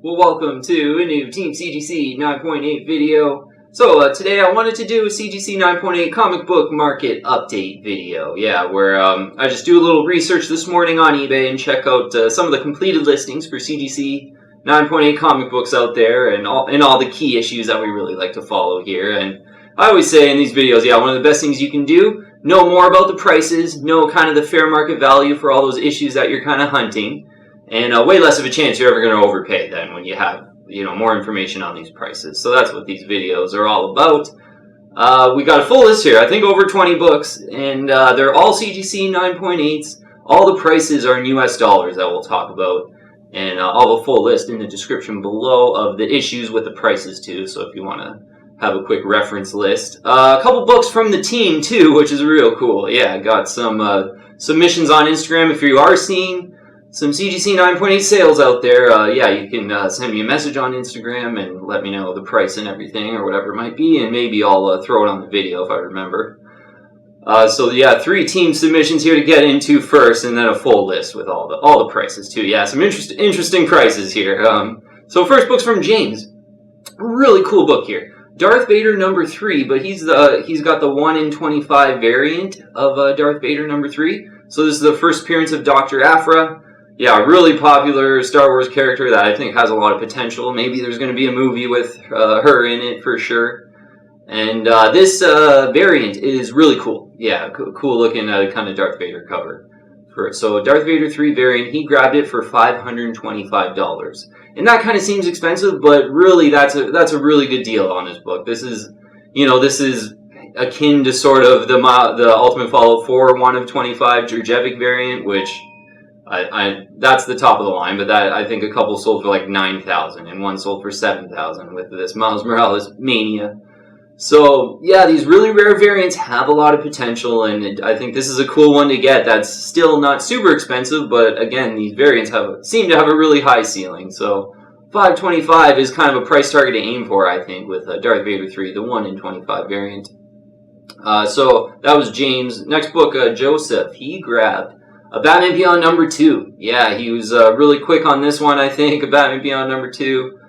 Well, welcome to a new Team CGC 9.8 video. So today I wanted to do a CGC 9.8 comic book market update video. Yeah, where I just do a little research this morning on eBay and check out some of the completed listings for CGC 9.8 comic books out there and all the key issues that we really like to follow here. And I always say in these videos, yeah, one of the best things you can do, know more about the prices, know kind of the fair market value for all those issues that you're kind of hunting. And way less of a chance you're ever going to overpay then when you have, more information on these prices. So that's what these videos are all about. We got a full list here, I think over 20 books, and they're all CGC 9.8s. All the prices are in US dollars that we'll talk about, and I'll have a full list in the description below of the issues with the prices too, so if you want to have a quick reference list. A couple books from the team too, which is real cool. Yeah, got some submissions on Instagram. If you are seeing some CGC 9.8 sales out there, yeah, you can send me a message on Instagram and let me know the price and everything or whatever it might be, and maybe I'll throw it on the video if I remember. So yeah, 3 team submissions here to get into first, and then a full list with all the prices too. Yeah, some interesting prices here. So first book's from James. Really cool book here. Darth Vader number 3, but he's got the 1 in 25 variant of Darth Vader number 3. So this is the first appearance of Dr. Aphra. Yeah, a really popular Star Wars character that I think has a lot of potential. Maybe there's going to be a movie with her in it for sure. And this variant is really cool. Yeah, cool looking kind of Darth Vader cover. So Darth Vader 3 variant, he grabbed it for $525. And that kind of seems expensive, but really that's a really good deal on this book. This is, this is akin to sort of the Ultimate Fallout 4 1 of 25 Djurjevic variant, which that's the top of the line, but that I think a couple sold for like 9,000 and one sold for 7,000 with this Miles Morales mania. So yeah, these really rare variants have a lot of potential, and I think this is a cool one to get. That's still not super expensive, but again, these variants seem to have a really high ceiling. So $525 is kind of a price target to aim for, I think, with Darth Vader 3, the 1 in 25 variant. So that was James. Next book, Joseph. He grabbed a Batman Beyond number 2. Yeah, he was really quick on this one, I think. A Batman Beyond number 2.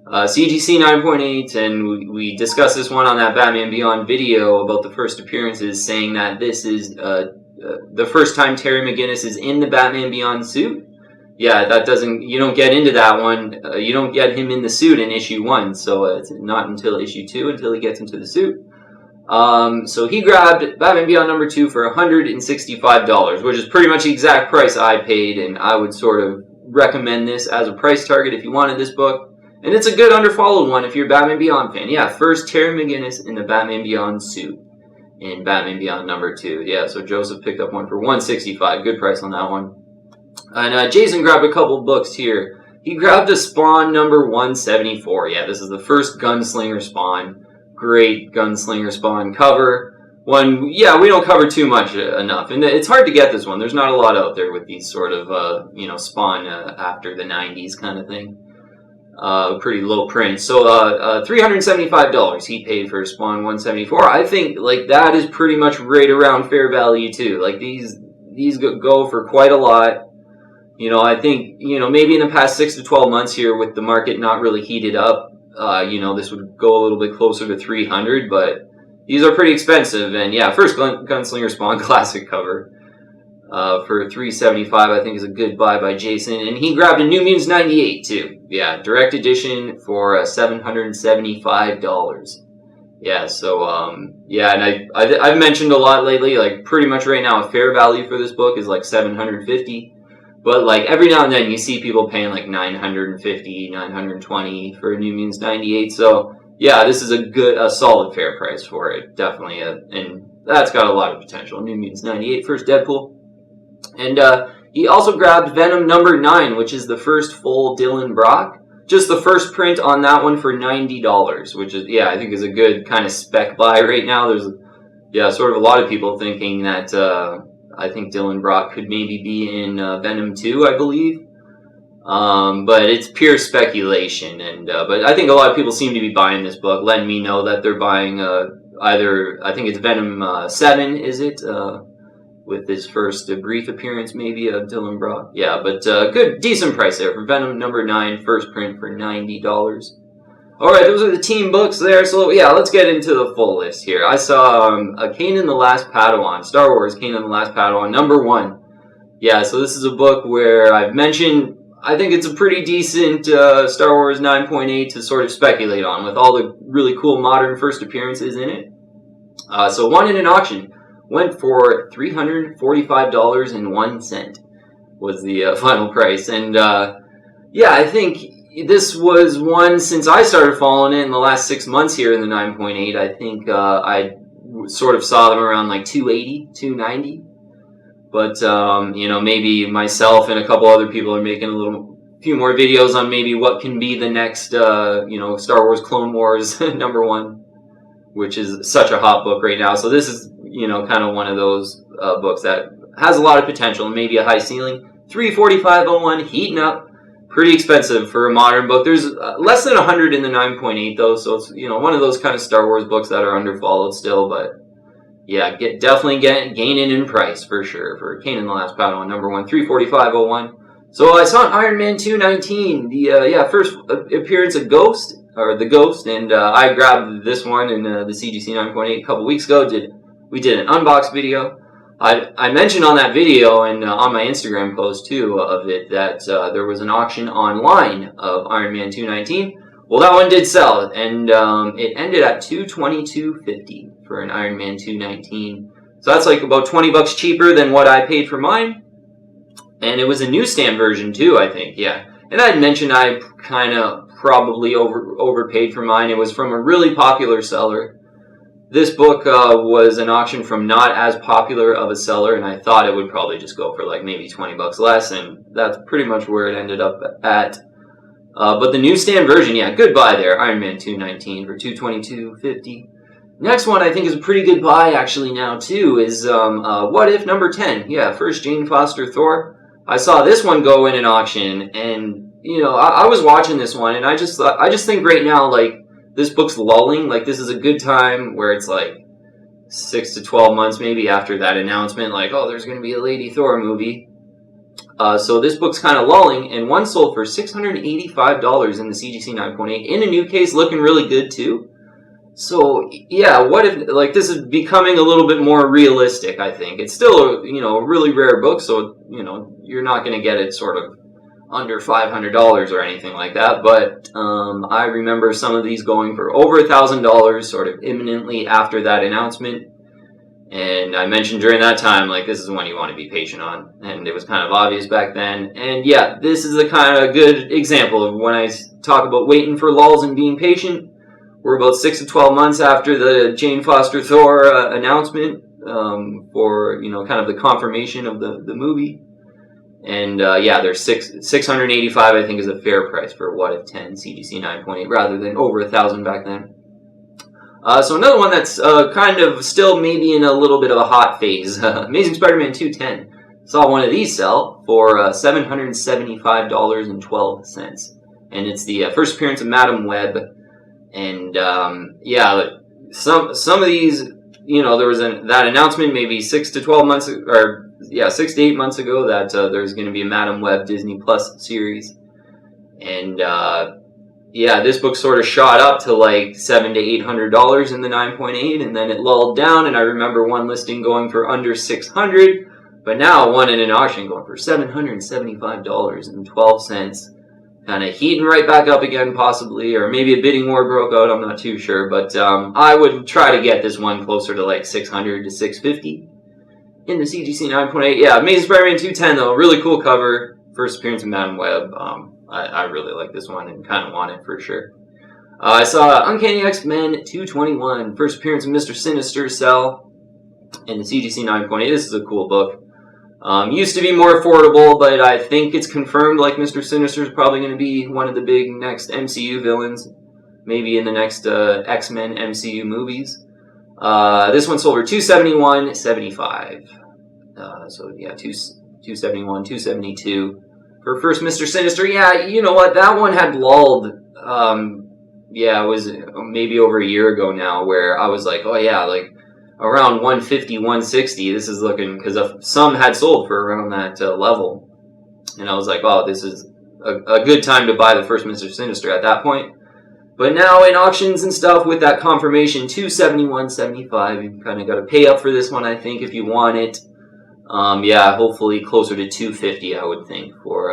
CGC 9.8, and we discussed this one on that Batman Beyond video about the first appearances, saying that this is the first time Terry McGinnis is in the Batman Beyond suit. Yeah, you don't get into that one. You don't get him in the suit in issue 1, so it's not until issue 2 until he gets into the suit. So he grabbed Batman Beyond number 2 for $165, which is pretty much the exact price I paid, and I would sort of recommend this as a price target if you wanted this book. And it's a good underfollowed one if you're a Batman Beyond fan. Yeah, first Terry McGinnis in the Batman Beyond suit in Batman Beyond number 2. Yeah, so Joseph picked up one for $165. Good price on that one. And Jason grabbed a couple books here. He grabbed a Spawn number 174. Yeah, this is the first Gunslinger Spawn. Great Gunslinger Spawn cover. One, yeah, we don't cover too much enough. And it's hard to get this one. There's not a lot out there with these sort of, Spawn after the 90s kind of thing. Pretty low print. So $375 he paid for Spawn 174. I think like that is pretty much right around fair value too. Like these go for quite a lot. I think maybe in the past 6 to 12 months here with the market not really heated up, this would go a little bit closer to 300, but these are pretty expensive. And yeah, first Gunslinger Spawn classic cover. For $375, I think is a good buy by Jason. And he grabbed a New Mutants 98 too. Yeah, direct edition for $775. Yeah, so yeah, and I've mentioned a lot lately, like pretty much right now a fair value for this book is like $750. But like every now and then you see people paying like $950, $920 for a New Mutants 98. So yeah, this is a solid fair price for it, definitely. And that's got a lot of potential. New Mutants 98, first Deadpool. And he also grabbed Venom number 9, which is the first full Dylan Brock. Just the first print on that one for $90, which is, yeah, I think is a good kind of spec buy right now. There's, yeah, sort of a lot of people thinking that I think Dylan Brock could maybe be in Venom 2, I believe. But it's pure speculation. And but I think a lot of people seem to be buying this book, letting me know that they're buying either, I think it's Venom 7, is it? with his first brief appearance, maybe, of Dylan Brock. Yeah, but good, decent price there for Venom number 9, first print for $90. Alright, those are the team books there, so yeah, let's get into the full list here. I saw Kanan the Last Padawan, Star Wars Kanan the Last Padawan, number 1. Yeah, so this is a book where I've mentioned, I think it's a pretty decent Star Wars 9.8 to sort of speculate on, with all the really cool modern first appearances in it. So won in an auction, went for $345.01 was the final price. And yeah, I think this was one, since I started following it in the last 6 months here in the 9.8, I think I sort of saw them around like $280, $290. But, you know, maybe myself and a couple other people are making few more videos on maybe what can be the next, you know, Star Wars Clone Wars number 1, which is such a hot book right now. So this is, you know, kind of one of those books that has a lot of potential and maybe a high ceiling. $345.01, heating up. Pretty expensive for a modern book. There's less than 100 in the 9.8 though, so it's, you know, one of those kind of Star Wars books that are underfollowed still, but yeah, definitely gaining in price for sure for Kanan the Last Padawan number 1, $345.01. So I saw Iron Man 219, the first appearance of Ghost, or the Ghost, and I grabbed this one in the CGC 9.8 a couple weeks ago. We did an unbox video. I mentioned on that video and on my Instagram post too of it that there was an auction online of Iron Man 219. Well, that one did sell, and it ended at $222.50 for an Iron Man 219. So that's like about $20 cheaper than what I paid for mine. And it was a newsstand version too, I think, yeah. And I'd mentioned I kind of probably overpaid for mine. It was from a really popular seller. This book was an auction from not as popular of a seller, and I thought it would probably just go for like maybe $20 less, and that's pretty much where it ended up at. But the newsstand version, yeah, good buy there. Iron Man 219 for $222.50. Next one I think is a pretty good buy actually now too is What If number 10. Yeah, first Jane Foster Thor. I saw this one go in an auction, and you know, I was watching this one, and I just think right now, like, this book's lulling. Like, this is a good time where it's like 6 to 12 months maybe after that announcement, like, oh, there's going to be a Lady Thor movie. So this book's kind of lulling, and one sold for $685 in the CGC 9.8 in a new case, looking really good too. So yeah, what if, like, this is becoming a little bit more realistic, I think. It's still a, you know, a really rare book, so, you know, you're not going to get it sort of under $500 or anything like that, but I remember some of these going for over $1,000 sort of imminently after that announcement. And I mentioned during that time, like, this is one you want to be patient on, and it was kind of obvious back then. And yeah, this is a kind of good example of when I talk about waiting for lulls and being patient. We're about 6 to 12 months after the Jane Foster Thor announcement for, you know, kind of the confirmation of the movie. And yeah, there's $685, I think, is a fair price for What If 10 CGC 9.8 rather than over $1,000 back then. So another one that's kind of still maybe in a little bit of a hot phase, Amazing Spider-Man 210. Saw one of these sell for $775.12, and it's the first appearance of Madam Web. And yeah, some of these, you know, there was that announcement maybe 6 to 12 months, or yeah, 6 to 8 months ago that there's going to be a Madam Web Disney Plus series, and yeah, this book sort of shot up to like $700 to $800 in the 9.8, and then it lulled down. And I remember one listing going for under $600, but now one in an auction going for $775.12. Kind of heating right back up again, possibly, or maybe a bidding war broke out. I'm not too sure, but I would try to get this one closer to like $600 to $650 in the CGC 9.8. Yeah, Amazing Spider-Man 210 though, really cool cover. First appearance of Madam Web. I really like this one and kind of want it for sure. I saw Uncanny X-Men 221, first appearance of Mr. Sinister sell in the CGC 9.8. This is a cool book. Used to be more affordable, but I think it's confirmed like Mr. Sinister is probably going to be one of the big next MCU villains, maybe in the next X-Men MCU movies. This one sold for $271.75. So yeah, $271, $272 for first Mr. Sinister. Yeah, you know what? That one had lulled. Yeah, it was maybe over a year ago now, where I was like, oh yeah, like, I around 150, 160. This is looking, because some had sold for around that level. And I was like, oh, this is a good time to buy the first Mr. Sinister at that point. But now in auctions and stuff with that confirmation, $271.75. You kind of got to pay up for this one, I think, if you want it. Yeah, hopefully closer to $250, I would think, for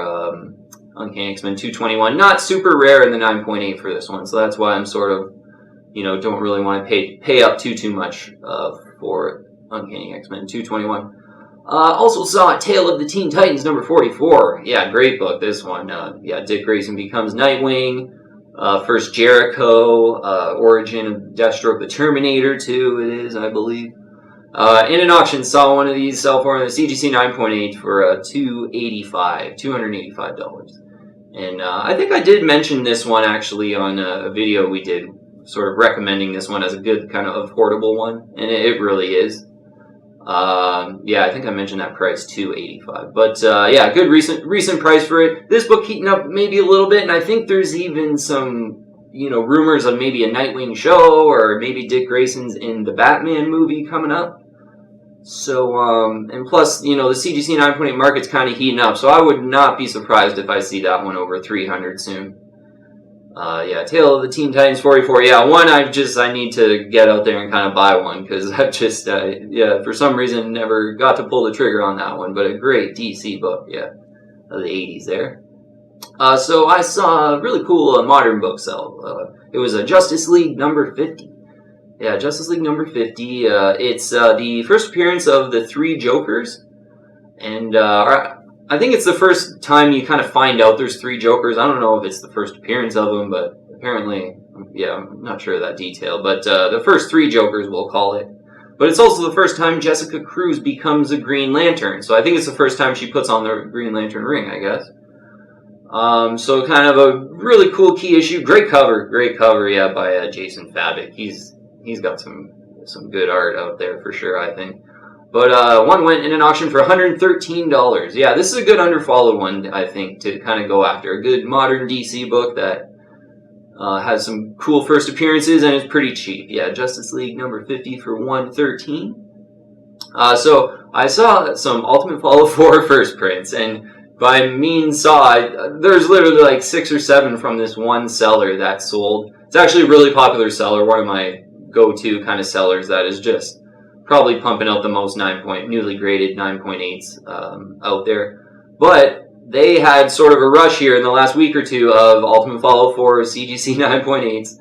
Uncanny X-Men 221. Not super rare in the 9.8 for this one, so that's why I'm sort of, don't really want to pay up too much for Uncanny X-Men 221. Also saw Tale of the Teen Titans number 44. Yeah, great book, this one. Yeah, Dick Grayson becomes Nightwing. First Jericho, origin of Deathstroke the Terminator 2, it is, I believe. In an auction, saw one of these sell for the CGC 9.8 for $285. And I think I did mention this one actually on a video we did, sort of recommending this one as a good kind of affordable one, and it really is. Yeah, I think I mentioned that price, $285. But yeah, good recent price for it. This book heating up maybe a little bit, and I think there's even some rumors of maybe a Nightwing show, or maybe Dick Grayson's in the Batman movie coming up. So, and plus, the CGC 9.8 market's kind of heating up, so I would not be surprised if I see that one over 300 soon. Yeah, Tale of the Teen Titans 44. Yeah, one I need to get out there and kind of buy one, because I've just, yeah, for some reason never got to pull the trigger on that one, but a great DC book, yeah, of the 80s there. So I saw a really cool modern book sell. It was a Justice League number 50. Yeah, Justice League number 50. It's the first appearance of the three Jokers. And I think it's the first time you kind of find out there's three Jokers. I don't know if it's the first appearance of them, but apparently, yeah, I'm not sure of that detail. But the first three Jokers, we'll call it. But it's also the first time Jessica Cruz becomes a Green Lantern. So I think it's the first time she puts on the Green Lantern ring, I guess. So kind of a really cool key issue. Great cover, yeah, by Jason Fabok. He's got some good art out there for sure, I think. But one went in an auction for $113. Yeah, this is a good underfollowed one, I think, to kind of go after. A good modern DC book that has some cool first appearances and is pretty cheap. Yeah, Justice League number 50 for $113. So I saw some Ultimate Fallout 4 first prints, and by means there's literally like 6 or 7 from this one seller that sold. It's actually a really popular seller, one of my go-to kind of sellers that is just probably pumping out the most newly graded 9.8s out there. But they had sort of a rush here in the last week or two of Ultimate Fallout 4 CGC 9.8s.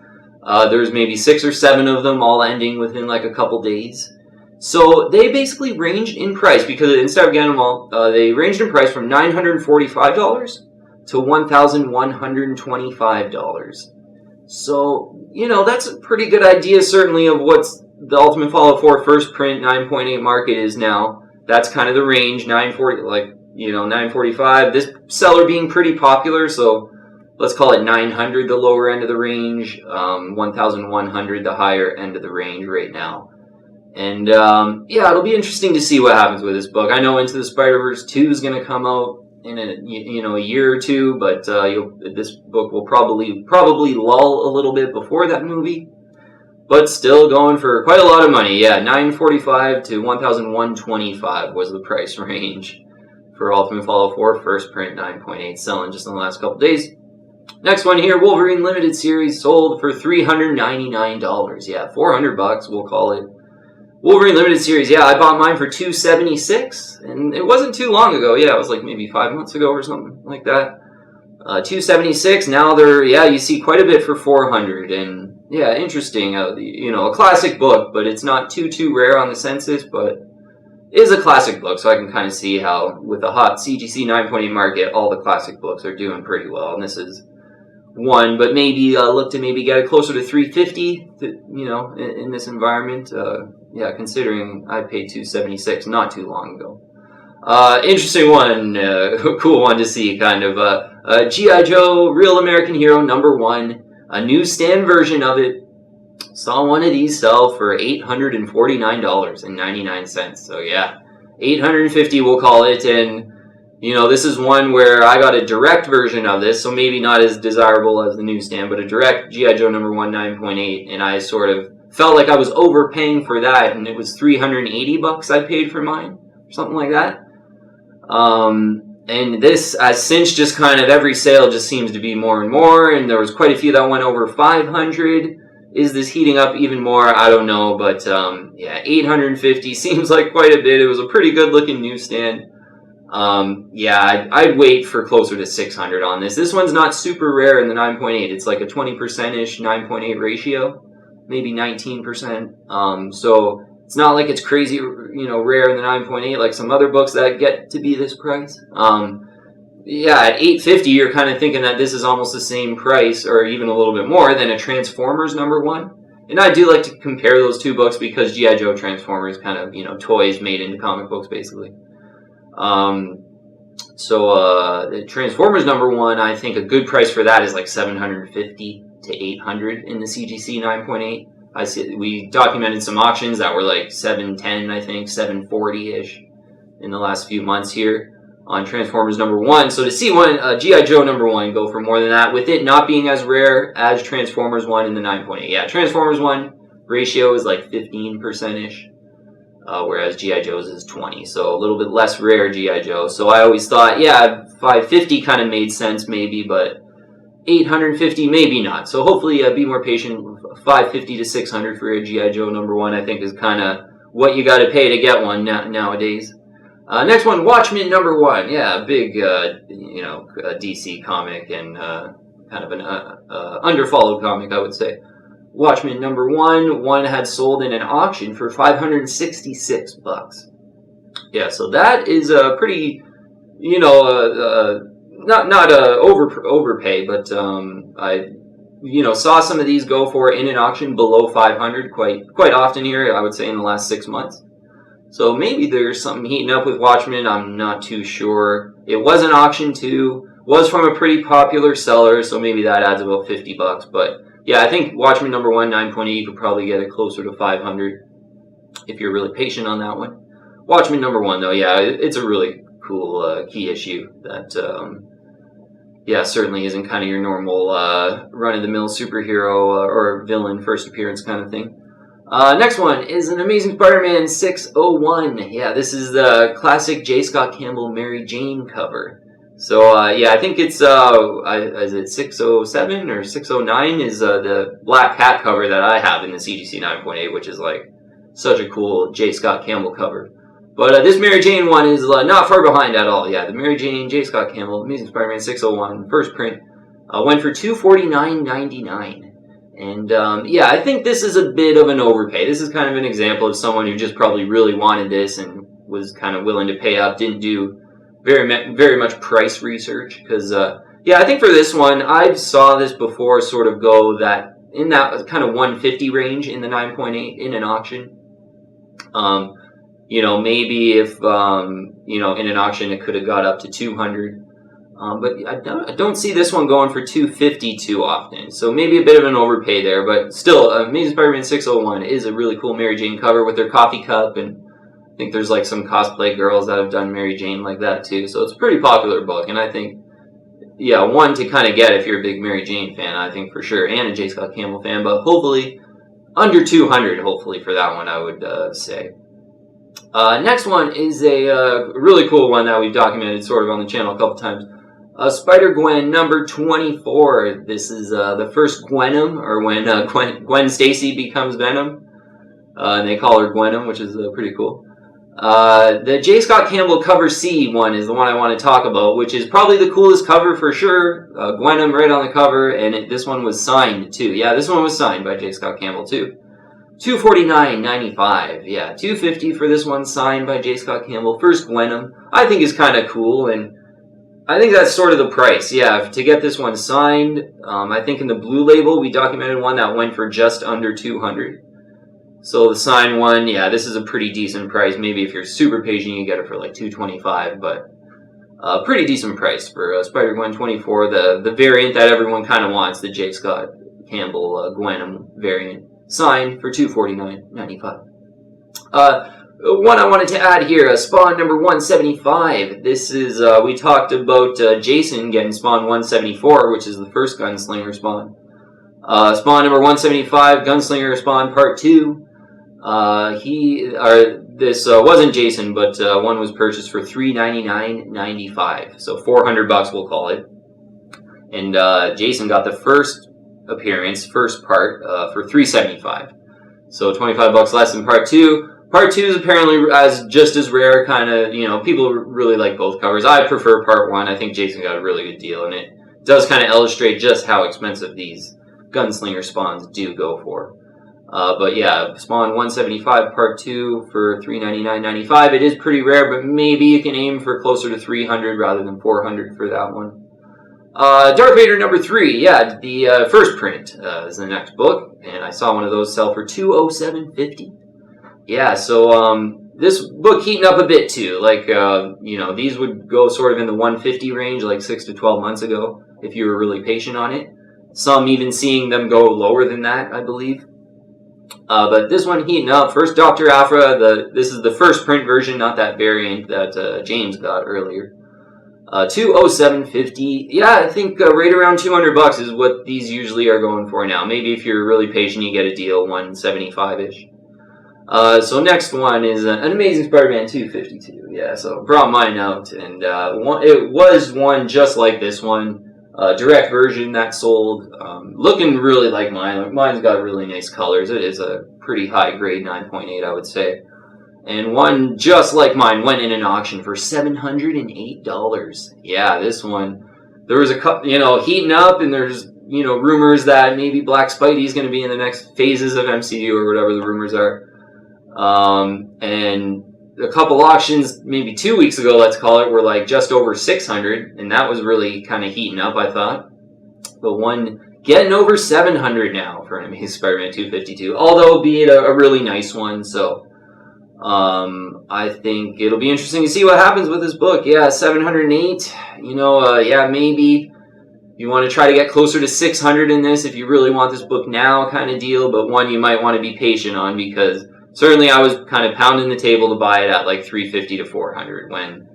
There's maybe 6 or 7 of them all ending within like a couple days. So they basically ranged in price, because instead of getting them all, they ranged in price from $945 to $1,125. So, that's a pretty good idea, certainly, of what's the Ultimate Fallout 4 first print 9.8 market is now. That's kind of the range, $945. This seller being pretty popular, so let's call it $900, the lower end of the range, $1,100, the higher end of the range right now. And, yeah, it'll be interesting to see what happens with this book. I know Into the Spider-Verse 2 is going to come out in a year or two, but this book will probably lull a little bit before that movie, but still going for quite a lot of money. Yeah, $945 to $1,125 was the price range for Ultimate Fallout 4 first print 9.8, selling just in the last couple days. Next one here, Wolverine Limited Series, sold for $399. Yeah, $400, we'll call it. Wolverine Limited Series, yeah, I bought mine for $276, and it wasn't too long ago. Yeah, it was like maybe 5 months ago or something like that. $276, now you see quite a bit for $400, and yeah, interesting. A classic book, but it's not too rare on the census, but it is a classic book, so I can kind of see how, with the hot CGC 9.8 market, all the classic books are doing pretty well, and this is one, but maybe look to maybe get it closer to $350, in this environment. Yeah, considering I paid $276 not too long ago. Interesting one, cool one to see, kind of. G.I Joe, Real American Hero number 1, a newsstand version of it. Saw one of these sell for $849.99. So yeah, $850 we'll call it, and this is one where I got a direct version of this, so maybe not as desirable as the newsstand, but a direct G.I. Joe number 1 9.8, and I sort of felt like I was overpaying for that, and it was $380 I paid for mine, or something like that. And this has since just kind of every sale just seems to be more and more, and there was quite a few that went over 500. Is this heating up even more? I don't know, but yeah, 850 seems like quite a bit. It was a pretty good looking newsstand. Yeah, I'd wait for closer to 600 on this. This one's not super rare in the 9.8. It's like a 20%-ish 9.8 ratio, maybe 19%. So it's not like it's crazy, you know, rare in the 9.8 like some other books that get to be this price. Yeah, at 850, you're kind of thinking that this is almost the same price, or even a little bit more, than a Transformers #1. And I do like to compare those two books because G.I Joe Transformers kind of, you know, toys made into comic books, basically. The Transformers #1, I think a good price for that is like 750 to 800 in the CGC 9.8. I see we documented some auctions that were like 710, I think 740-ish in the last few months here on Transformers #1. So to see one G.I Joe #1 go for more than that, with it not being as rare as Transformers 1 in the 9.8. Yeah, Transformers 1 ratio is like 15%-ish. Whereas G.I. Joe's is 20, so a little bit less rare G.I. Joe. So I always thought, yeah, 550 kind of made sense maybe, but 850 maybe not. So hopefully be more patient. 550 to 600 for a G.I. Joe #1 I think is kind of what you got to pay to get one nowadays. Next one, Watchmen #1. Yeah, big, you know, DC comic and kind of an underfollowed comic, I would say. Watchmen #1, one had sold in an auction for $566. Yeah, so that is a pretty, you know, not overpay, but I, you know, saw some of these go for in an auction below 500 quite often here. I would say in the last 6 months. So maybe there's something heating up with Watchmen. I'm not too sure. It was an auction too. Was from a pretty popular seller, so maybe that adds about $50. But yeah, I think Watchmen #1 9.8 you could probably get it closer to 500 if you're really patient on that one. Watchmen #1 though, yeah, it's a really cool key issue that yeah, certainly isn't kind of your normal run-of-the-mill superhero or villain first appearance kind of thing. Next one is an Amazing Spider-Man 601. Yeah, this is the classic J. Scott Campbell Mary Jane cover. So, yeah, I think it's, is it 607 or 609 is the Black Cat cover that I have in the CGC 9.8, which is, like, such a cool J. Scott Campbell cover. But this Mary Jane one is not far behind at all. Yeah, the Mary Jane, J. Scott Campbell, Amazing Spider-Man 601, first print, went for $249.99. And, yeah, I think this is a bit of an overpay. This is kind of an example of someone who just probably really wanted this and was kind of willing to pay up, didn't do very much price research. Because, yeah, I think for this one, I saw this before sort of go that in that kind of 150 range in the 9.8 in an auction. You know, maybe if, you know, in an auction it could have got up to 200. But I don't see this one going for 250 too often. So maybe a bit of an overpay there. But still, Amazing Spider-Man 601 is a really cool Mary Jane cover with her coffee cup. And I think there's like some cosplay girls that have done Mary Jane like that too. So it's a pretty popular book. And I think, yeah, one to kind of get if you're a big Mary Jane fan, I think for sure. And a J. Scott Campbell fan. But hopefully under 200, hopefully for that one, I would say. Next one is a really cool one that we've documented sort of on the channel a couple times. Spider-Gwen #24. This is the first Gwenum, or when Gwen Stacy becomes Venom. And they call her Gwenum, which is pretty cool. The J. Scott Campbell cover C one is the one I want to talk about, which is probably the coolest cover for sure. Gwenum right on the cover, and this one was signed too. Yeah, this one was signed by J. Scott Campbell too. $249.95. Yeah, $250 for this one, signed by J. Scott Campbell. First Gwenum, I think is kind of cool, and I think that's sort of the price. Yeah, to get this one signed, I think in the blue label we documented one that went for just under 200. So the signed one, yeah, this is a pretty decent price. Maybe if you're super patient, you get it for like $225, but pretty decent price for Spider-Gwen 24, the variant that everyone kind of wants, the J. Scott Campbell Gwenum variant. Signed for $249.95. One I wanted to add here, Spawn number 175. This is, we talked about Jason getting Spawn 174, which is the first Gunslinger Spawn. Spawn number 175, Gunslinger Spawn Part 2. This wasn't Jason, but one was purchased for $399.95, so $400 we'll call it. And Jason got the first appearance, first part, for $375, so $25 less than Part 2. Part 2 is apparently just as rare, kind of, people really like both covers. I prefer Part 1. I think Jason got a really good deal, and it does kind of illustrate just how expensive these Gunslinger Spawns do go for. But yeah, Spawn 175 Part 2 for $399.95. It is pretty rare, but maybe you can aim for closer to $300 rather than $400 for that one. Darth Vader number 3, yeah, the first print is the next book, and I saw one of those sell for $207.50. Yeah, so this book heating up a bit too. Like, these would go sort of in the $150 range, like 6 to 12 months ago, if you were really patient on it. Some even seeing them go lower than that, I believe. But this one heating up. First, Dr. Aphra. This is the first print version, not that variant that James got earlier. $207.50. Yeah, I think right around $200 is what these usually are going for now. Maybe if you're really patient, you get a deal, $175-ish. So next one is an Amazing Spider-Man 252. Yeah, so brought mine out, and it was one just like this one. Direct version that sold, looking really like mine. Mine's got really nice colors. It is a pretty high grade 9.8, I would say. And one just like mine went in an auction for $708. Yeah, this one, there was a couple, heating up, and there's, rumors that maybe Black Spidey's going to be in the next phases of MCU or whatever the rumors are. And a couple auctions, maybe 2 weeks ago, let's call it, were like just over $600, and that was really kind of heating up, I thought. But one getting over $700 now for an Amazing Spider-Man 252, although be it a really nice one. So I think it'll be interesting to see what happens with this book. Yeah, $708. Yeah, maybe you want to try to get closer to $600 in this if you really want this book now, kind of deal. But one you might want to be patient on, because certainly I was kind of pounding the table to buy it at like $350 to $400 when,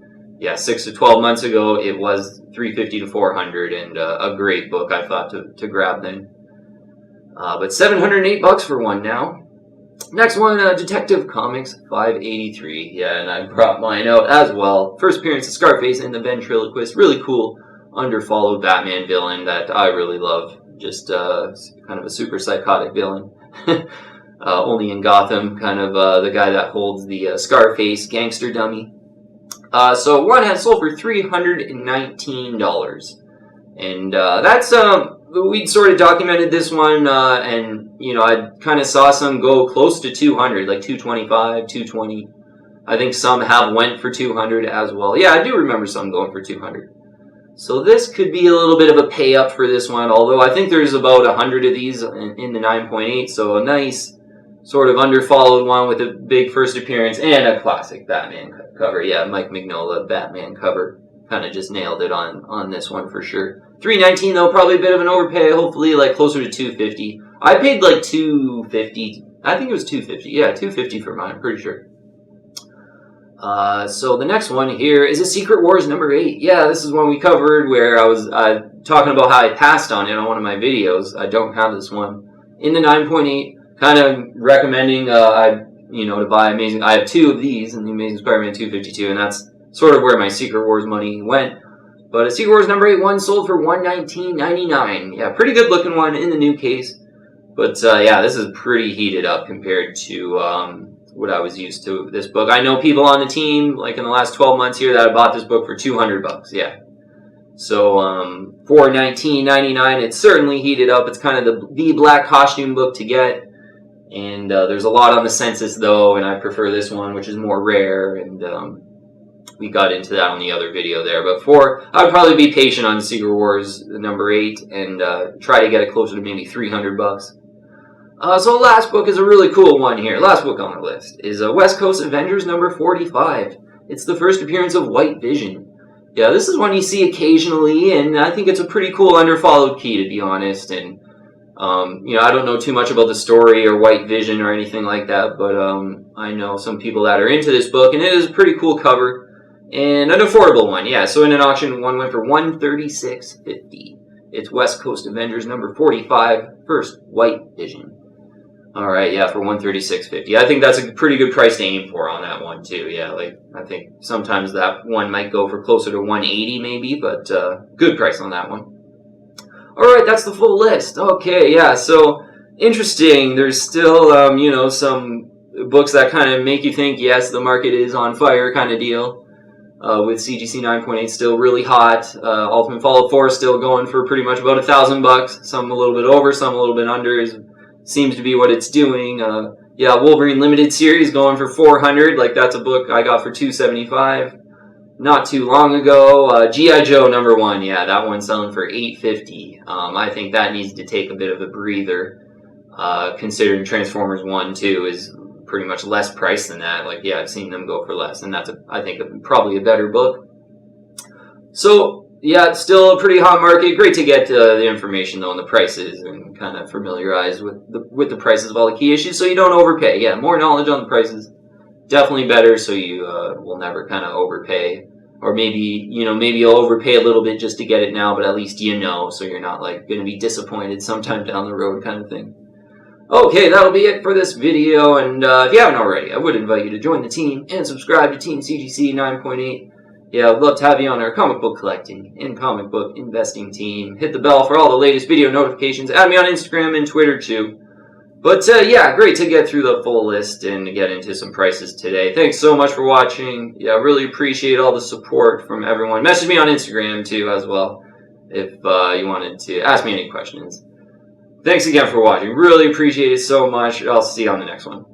6 to 12 months ago it was $350 to $400, and a great book I thought to grab then. But $708 for one now. Next one, Detective Comics 583. Yeah, and I brought mine out as well. First appearance of Scarface and the Ventriloquist. Really cool underfollowed Batman villain that I really love. Just kind of a super psychotic villain. Only in Gotham, kind of the guy that holds the Scarface gangster dummy. So one has sold for $319. And that's, we'd sort of documented this one, and, I kind of saw some go close to 200, like 225, 220. I think some have went for 200 as well. Yeah, I do remember some going for 200. So this could be a little bit of a pay up for this one, although I think there's about 100 of these in the 9.8, so a nice sort of underfollowed one with a big first appearance and a classic Batman cover. Yeah, Mike Mignola Batman cover. Kind of just nailed it on this one for sure. $319 though, probably a bit of an overpay. Hopefully like closer to $250. I paid like $250. I think it was $250. Yeah, $250 for mine, I'm pretty sure. So the next one here is a Secret Wars number 8. Yeah, this is one we covered where I was talking about how I passed on it on one of my videos. I don't have this one in the 9.8. Kind of recommending to buy Amazing. I have 2 of these in the Amazing Spider-Man 252, and that's sort of where my Secret Wars money went. But a Secret Wars number 8 one sold for $119.99. Yeah, pretty good looking one in the new case. But yeah, this is pretty heated up compared to what I was used to this book. I know people on the team, like in the last 12 months here, that I bought this book for $200. Yeah. So for $19.99, it's certainly heated up. It's kind of the black costume book to get. And there's a lot on the census, though, and I prefer this one, which is more rare, and we got into that on the other video there. But I would probably be patient on Secret Wars number 8 and try to get it closer to maybe $300. So last book is a really cool one here. Last book on the list is West Coast Avengers number 45. It's the first appearance of White Vision. Yeah, this is one you see occasionally, and I think it's a pretty cool underfollowed key, to be honest, and I don't know too much about the story or White Vision or anything like that, but I know some people that are into this book, and it is a pretty cool cover and an affordable one. Yeah, so in an auction, one went for $136.50. It's West Coast Avengers number 45, first White Vision. Alright, yeah, for $136.50. I think that's a pretty good price to aim for on that one, too. Yeah, like, I think sometimes that one might go for closer to $180 maybe, but good price on that one. Alright, that's the full list. Okay, yeah, so interesting. There's still, you know, some books that kind of make you think, yes, the market is on fire kind of deal. With CGC 9.8 still really hot. Ultimate Fallout 4 still going for pretty much about $1,000. Some a little bit over, some a little bit under. Seems to be what it's doing. Yeah, Wolverine Limited Series going for $400. Like, that's a book I got for $275 not too long ago. G.I Joe number 1. Yeah, that one's selling for $850. I think that needs to take a bit of a breather. Considering Transformers 1, 2 is pretty much less price than that. Like, yeah, I've seen them go for less, and that's, I think, probably a better book. So, yeah, it's still a pretty hot market. Great to get the information, though, on the prices and kind of familiarize with the prices of all the key issues so you don't overpay. Yeah, more knowledge on the prices, definitely better, so you will never kind of overpay. Or maybe, you know, maybe you'll overpay a little bit just to get it now, but at least you know, so you're not, like, going to be disappointed sometime down the road kind of thing. Okay, that'll be it for this video, and if you haven't already, I would invite you to join the team and subscribe to Team CGC 9.8. Yeah, I'd love to have you on our comic book collecting and comic book investing team. Hit the bell for all the latest video notifications. Add me on Instagram and Twitter, too. But, yeah, great to get through the full list and to get into some prices today. Thanks so much for watching. Yeah, I really appreciate all the support from everyone. Message me on Instagram, too, as well, if you wanted to ask me any questions. Thanks again for watching. Really appreciate it so much. I'll see you on the next one.